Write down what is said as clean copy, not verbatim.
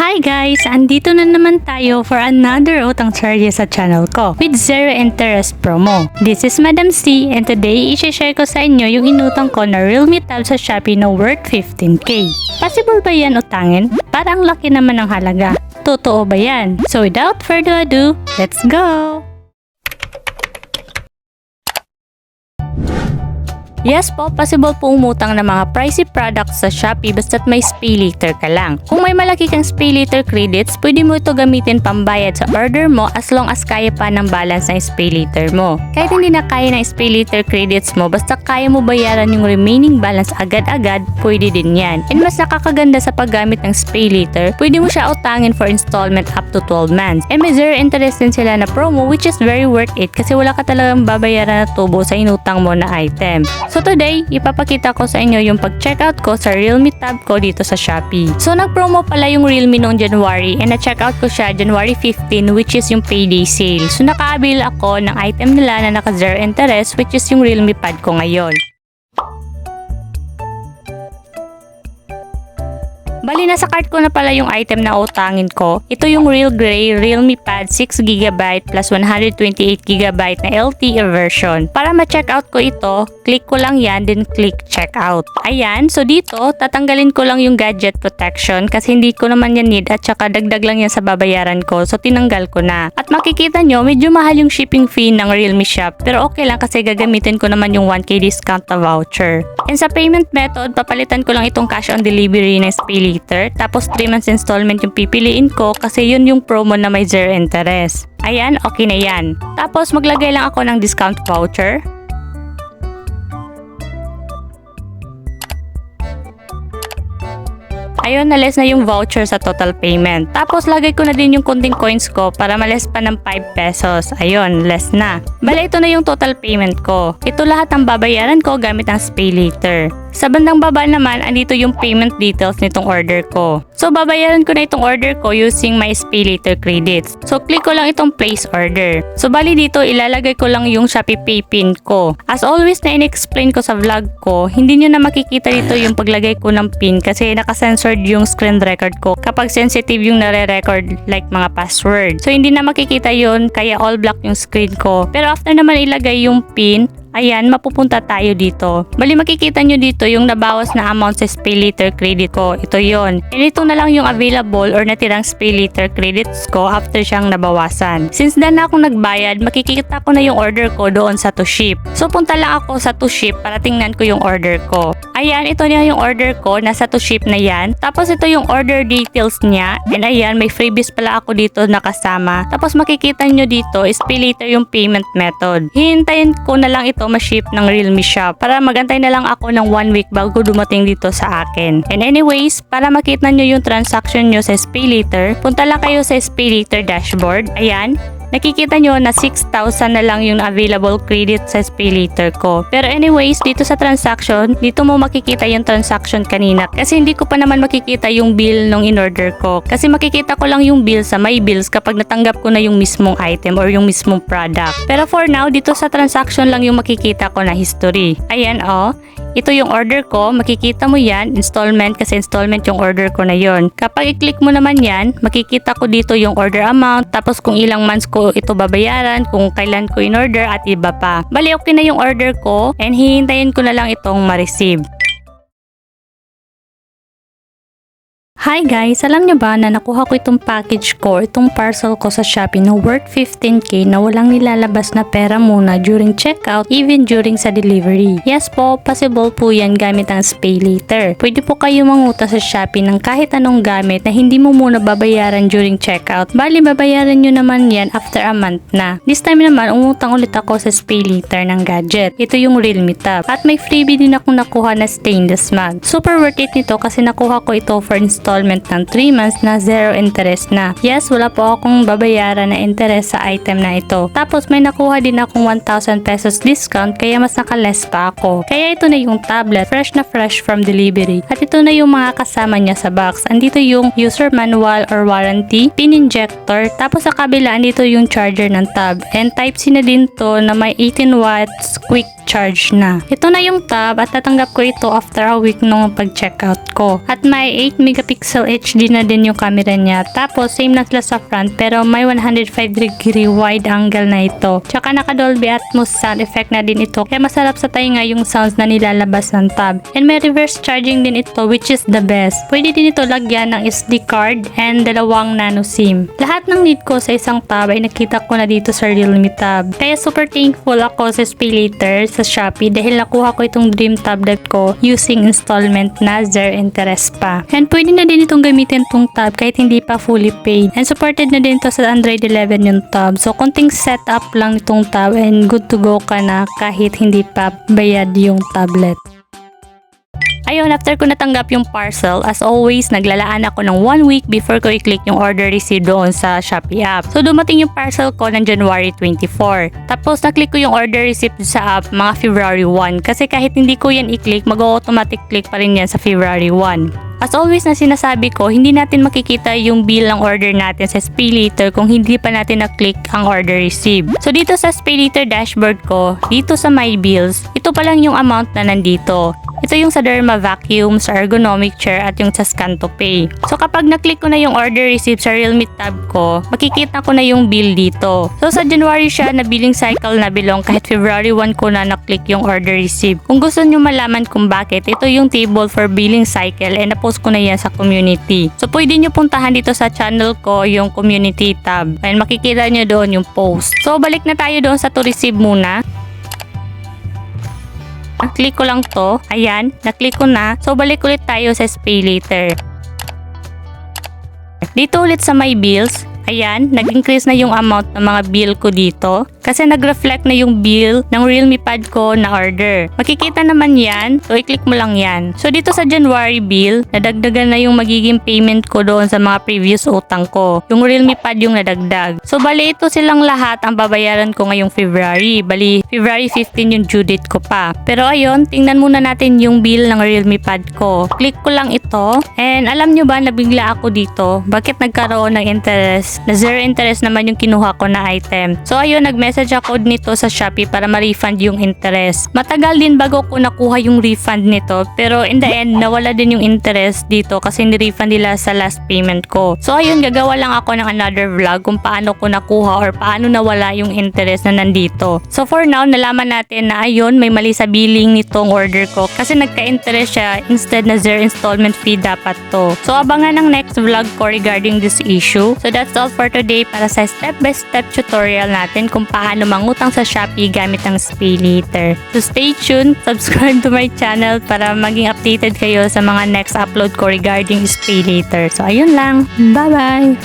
Hi guys! Andito na naman tayo for another utang charge sa channel ko with zero interest promo. This is Madam C and today i-share ko sa inyo yung inutang ko na Realme Tab sa Shopee na worth 15k. Possible ba yan utangin? Parang laki naman ng halaga. Totoo ba yan? So without further ado, let's go! Yes po, possible po umutang ng mga pricey products sa Shopee basta't may SpayLater ka lang. Kung may malaki kang SpayLater credits, pwede mo ito gamitin pambayad sa order mo as long as kaya pa ng balance ng SpayLater mo. Kahit hindi na kaya ng SpayLater credits mo, basta kaya mo bayaran yung remaining balance agad-agad, pwede din yan. And mas nakakaganda sa paggamit ng SpayLater, pwede mo siya utangin for installment up to 12 months. And may zero interest din sila na promo which is very worth it kasi wala ka talagang babayaran na tubo sa inutang mo na item. So today, ipapakita ko sa inyo yung pag-checkout ko sa Realme Tab ko dito sa Shopee. So nag-promo pala yung Realme noong January and na-checkout ko siya January 15 which is yung payday sale. So naka-avail ako ng item nila na naka-zero interest which is yung Realme Pad ko ngayon. Bali, nasa cart ko na pala yung item na utangin ko. Ito yung Real Gray Realme Pad 6GB plus 128GB na LTE version. Para ma-check out ko ito, click ko lang yan, then click checkout. Ayan, so dito, tatanggalin ko lang yung gadget protection kasi hindi ko naman yan need at saka dagdag lang yan sa babayaran ko. So tinanggal ko na. At makikita nyo, medyo mahal yung shipping fee ng Realme Shop. Pero okay lang kasi gagamitin ko naman yung 1k discount na voucher. And sa payment method, papalitan ko lang itong cash on delivery na SpayLater. Tapos 3 months installment yung pipiliin ko kasi yun yung promo na may zero interest. Ayan, okay na yan. Tapos maglagay lang ako ng discount voucher. Ayun, nales na yung voucher sa total payment. Tapos lagay ko na din yung konting coins ko para males pa ng 5 pesos. Ayun, less na. Bala, ito na yung total payment ko. Ito lahat ang babayaran ko gamit ang SpayLater. Sa bandang baba naman, andito yung payment details nitong order ko. So, babayaran ko na itong order ko using my SpayLater credits. So, click ko lang itong place order. So, bali dito, ilalagay ko lang yung Shopee Pay PIN ko. As always na in-explain ko sa vlog ko, hindi nyo na makikita dito yung paglagay ko ng PIN kasi nakasensored yung screen record ko kapag sensitive yung nare-record like mga password. So, hindi na makikita yun, kaya all black yung screen ko. Pero after naman ilagay yung PIN, ayan, mapupunta tayo dito. Bali, makikita nyo dito yung nabawas na amount sa SpayLater credit ko. Ito yon. And ito na lang yung available or natirang SpayLater credits ko after siyang nabawasan. Since na akong nagbayad, makikita ko na yung order ko doon sa to ship. So, punta lang ako sa to ship para tingnan ko yung order ko. Ayan, ito na yung order ko. Nasa to ship na yan. Tapos, ito yung order details niya. And ayan, may freebies pala ako dito nakasama. Tapos, makikita nyo dito, SpayLater yung payment method. Hihintayin ko na lang ito ma-ship ng Realme Shop para magantay na lang ako ng 1 week bago dumating dito sa akin. And anyways, para makita nyo yung transaction nyo sa SpayLater, punta lang kayo sa SpayLater dashboard. Ayan. Nakikita nyo na 6,000 na lang yung available credit sa SpayLater ko. Pero anyways, dito sa transaction, dito mo makikita yung transaction kanina. Kasi hindi ko pa naman makikita yung bill nung in-order ko. Kasi makikita ko lang yung bill sa My Bills kapag natanggap ko na yung mismong item or yung mismong product. Pero for now, dito sa transaction lang yung makikita ko na history. Ayan oh. Ito yung order ko, makikita mo yan, installment kasi installment yung order ko na yon. Kapag i-click mo naman yan, makikita ko dito yung order amount, tapos kung ilang months ko ito babayaran, kung kailan ko in-order at iba pa. Bali, okay na yung order ko and hihintayin ko na lang itong ma-receive. Hi guys! Alam nyo ba na nakuha ko itong package ko, itong parcel ko sa Shopee na worth 15k na walang nilalabas na pera muna during checkout, even during sa delivery. Yes po, possible po yan gamit ang SpayLater. Pwede po kayo manguta sa Shopee ng kahit anong gamit na hindi mo muna babayaran during checkout. Bali, babayaran nyo naman yan after a month na. This time naman, umutang ulit ako sa SpayLater ng gadget. Ito yung Realme Tab. At may freebie din akong nakuha na stainless mug. Super worth it nito kasi nakuha ko ito for installment ng 3 months na zero interest na. Yes, wala po akong babayaran na interest sa item na ito. Tapos may nakuha din akong 1,000 pesos discount kaya mas nakaless pa ako. Kaya ito na yung tablet, fresh na fresh from delivery. At ito na yung mga kasama niya sa box. Andito yung user manual or warranty, pin injector, tapos sa kabila andito yung charger ng tab. And Type-C na din to na may 18 watts quick charge na. Ito na yung tab at tatanggap ko ito after a week nung pag-checkout ko. At may 8 megapixel megapixel HD na din yung camera niya. Tapos same na sila sa front pero may 105-degree wide angle na ito. Tsaka naka Dolby Atmos sound effect na din ito. Kaya masarap sa tainga yung sounds na nilalabas ng tab. And may reverse charging din ito which is the best. Pwede din ito lagyan ng SD card and 2 nano SIM. Lahat ng need ko sa isang tab ay nakita ko na dito sa Realme Tab. Kaya super thankful ako sa SpayLater sa Shopee dahil nakuha ko itong dream tablet ko using installment na 0 interest pa. And pwede na din itong gamitin itong tab kahit hindi pa fully paid. And supported na din ito sa Android 11 yung tab. So konting setup lang itong tab and good to go ka na kahit hindi pa bayad yung tablet. Ayun, after ko natanggap yung parcel, as always, naglalaan ako ng 1 week before ko i-click yung order received doon sa Shopee app. So, dumating yung parcel ko ng January 24. Tapos, na-click ko yung order received sa app mga February 1. Kasi kahit hindi ko yan i-click, mag-automatic click pa rin yan sa February 1. As always na sinasabi ko, hindi natin makikita yung bill ng order natin sa SpayLater kung hindi pa natin na-click ang order receive. So dito sa SpayLater dashboard ko, dito sa My Bills, ito pa lang yung amount na nandito. Ito yung sa Derma Vacuum, sa Ergonomic Chair at yung sa Scan to Pay. So kapag na-click ko na yung order receive sa Realme tab ko, makikita ko na yung bill dito. So sa January siya na billing cycle na bilong kahit February 1 ko na na-click yung order receive. Kung gusto nyo malaman kung bakit, ito yung table for billing cycle and na-post ko na yan sa community. So pwede nyo puntahan dito sa channel ko yung community tab and makikita nyo doon yung post. So balik na tayo doon sa to receive muna. Click ko lang to. Ayan, na-click ko na. So balik ulit tayo sa SpayLater. Dito ulit sa My Bills. Ayan, nag-increase na yung amount ng mga bill ko dito. Kasi nag-reflect na yung bill ng Realme Pad ko na order. Makikita naman yan. So, i-click mo lang yan. So, dito sa January bill, nadagdagan na yung magiging payment ko doon sa mga previous utang ko. Yung Realme Pad yung nadagdag. So, bali ito silang lahat ang babayaran ko ngayong February. Bali, February 15 yung due date ko pa. Pero ayun, tingnan muna natin yung bill ng Realme Pad ko. Click ko lang ito. And alam nyo ba, nabigla ako dito. Bakit nagkaroon ng interest? Na 0 interest naman yung kinuha ko na item. So, ayun, nag-message ako nito sa Shopee para ma-refund yung interest. Matagal din bago ko nakuha yung refund nito, pero in the end, nawala din yung interest dito kasi ni-refund nila sa last payment ko. So ayun, gagawa lang ako ng another vlog kung paano ko nakuha or paano nawala yung interest na nandito. So for now, nalaman natin na ayun, may mali sa billing nitong order ko kasi nagka-interest siya instead na 0 installment fee dapat to. So abangan ang next vlog ko regarding this issue. So that's all for today para sa step-by-step tutorial natin kung paano mangutang sa Shopee gamit ang SpayLater. So stay tuned, subscribe to my channel para maging updated kayo sa mga next upload ko regarding SpayLater. So ayun lang, bye-bye!